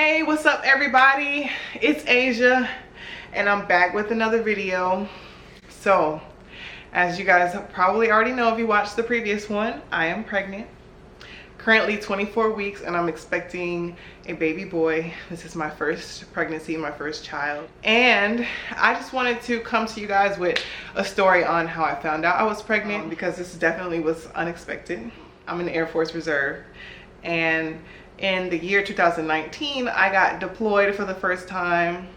Hey, what's up everybody? It's Asia and I'm back with another video. So as you guys probably already know if you watched the previous one, I am pregnant. Currently 24 weeks and I'm expecting a baby boy. This is my first pregnancy, my first child. And I just wanted to come to you guys with a story on how I found out I was pregnant because this definitely was unexpected. I'm in the Air Force Reserve, and in the year 2019, I got deployed for the first time.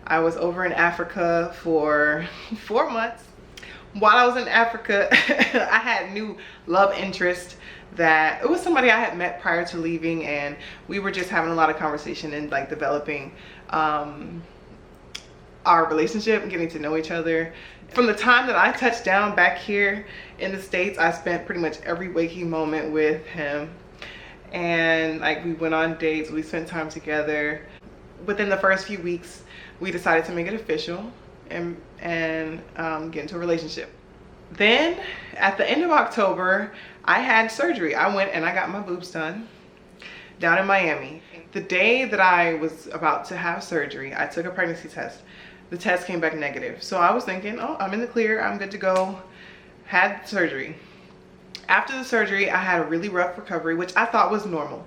I was over in Africa for 4 months. While I was in Africa, I had new love interest that it was somebody I had met prior to leaving, and we were just having a lot of conversation and like developing our relationship and getting to know each other. From the time that I touched down back here in the States, I spent pretty much every waking moment with him. And like we went on dates, we spent time together. Within the first few weeks, we decided to make it official and get into a relationship. Then at the end of October, I had surgery. I went and I got my boobs done down in Miami. The day that I was about to have surgery, I took a pregnancy test. The test came back negative. So I was thinking, oh, I'm in the clear, I'm good to go. Had surgery. After the surgery, I had a really rough recovery, which I thought was normal.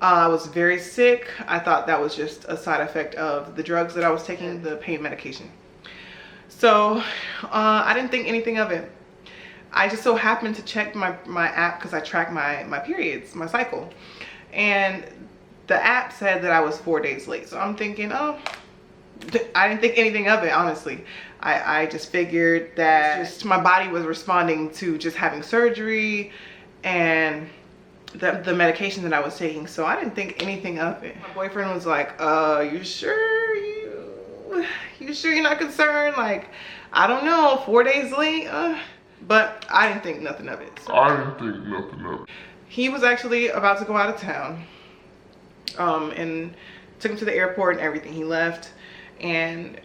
I was very sick. I thought that was just a side effect of the drugs that I was taking, the pain medication. So I didn't think anything of it. I just so happened to check my app because I track my periods, my cycle. And the app said that I was 4 days late. So I'm thinking, oh, I didn't think anything of it, honestly. I just figured that just my body was responding to just having surgery and the medication that I was taking. So I didn't think anything of it. My boyfriend was like, you sure you're not concerned? Like, I don't know, 4 days late? But I didn't think nothing of it. So. He was actually about to go out of town. And took him to the airport and everything. He left. And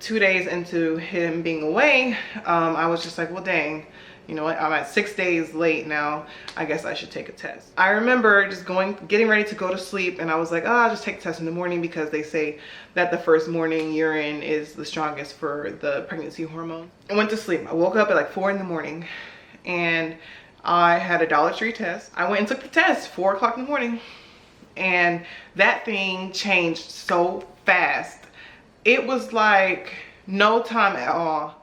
2 days into him being away, I was just like, well, dang, you know what? I'm at 6 days late now. I guess I should take a test. I remember just getting ready to go to sleep, and I was like, oh, I'll just take a test in the morning because they say that the first morning urine is the strongest for the pregnancy hormone. I went to sleep. I woke up at like 4 in the morning, and I had a Dollar Tree test. I went and took the test, 4 o'clock in the morning, and that thing changed so fast. It was like no time at all.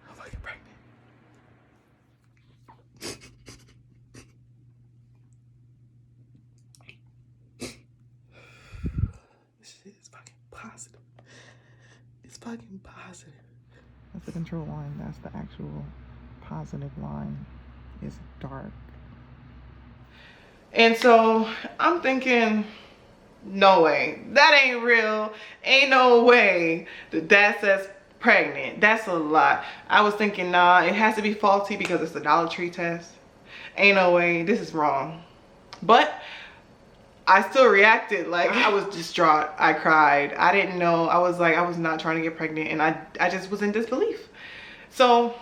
I'm fucking pregnant. This shit is fucking positive. It's fucking positive. That's the control line. That's the actual positive line. It's dark. And so I'm thinking, no way, that ain't real. Ain't no way that says pregnant. That's a lot. I was thinking, nah, it has to be faulty because it's a Dollar Tree test. Ain't no way, this is wrong. But I still reacted like I was distraught. I cried. I didn't know. I was like, I was not trying to get pregnant, and I just was in disbelief. So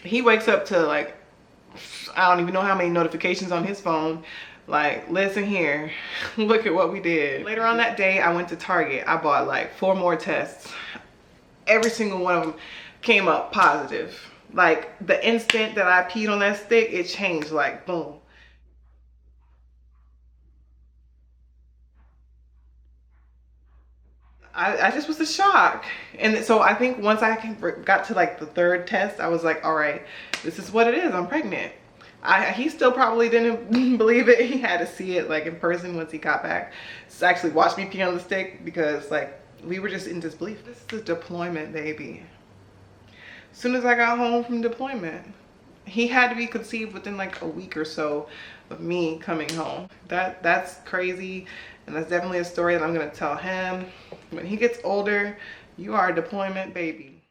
he wakes up to like, I don't even know how many notifications on his phone. Like, listen here, look at what we did. Later on that day, I went to Target. I bought like 4 more tests. Every single one of them came up positive. Like the instant that I peed on that stick, it changed, like boom. I just was a shock. And so I think once I got to like the 3rd test, I was like, all right, this is what it is, I'm pregnant. He still probably didn't believe it. He had to see it like in person once he got back. To actually watch me pee on the stick because like we were just in disbelief. This is a deployment baby. As soon as I got home from deployment, he had to be conceived within like a week or so of me coming home. That's crazy. And that's definitely a story that I'm gonna tell him. When he gets older, you are a deployment baby.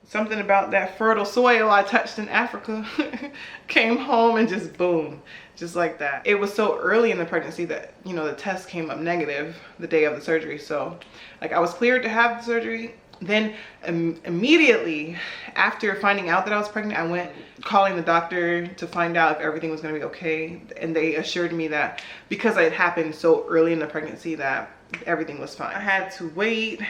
Something about that fertile soil I touched in Africa came home and just boom, just like that. It was so early in the pregnancy that, you know, the test came up negative the day of the surgery. So like I was cleared to have the surgery Then immediately after finding out that I was pregnant, I went calling the doctor to find out if everything was going to be okay. And they assured me that because it happened so early in the pregnancy that everything was fine. I had to wait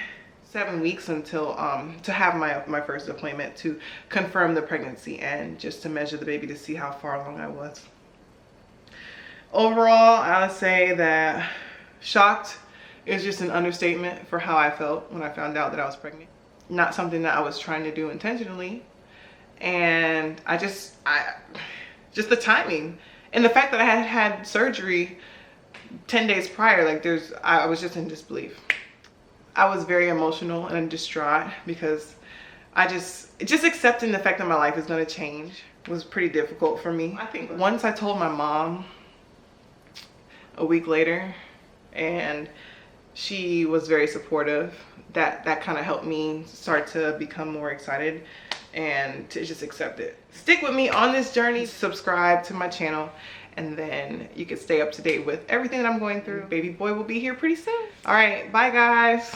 7 weeks until to have my first appointment to confirm the pregnancy and just to measure the baby to see how far along I was. Overall, I would say that shocked is just an understatement for how I felt when I found out that I was pregnant. Not something that I was trying to do intentionally. And just the timing and the fact that I had surgery 10 days prior, like I was just in disbelief. I was very emotional and distraught because just accepting the fact that my life is going to change was pretty difficult for me. I think once I told my mom a week later, and she was very supportive, that kind of helped me start to become more excited and to just accept it. Stick with me on this journey, subscribe to my channel, and then you can stay up to date with everything that I'm going through. Baby boy will be here pretty soon. All right, bye guys.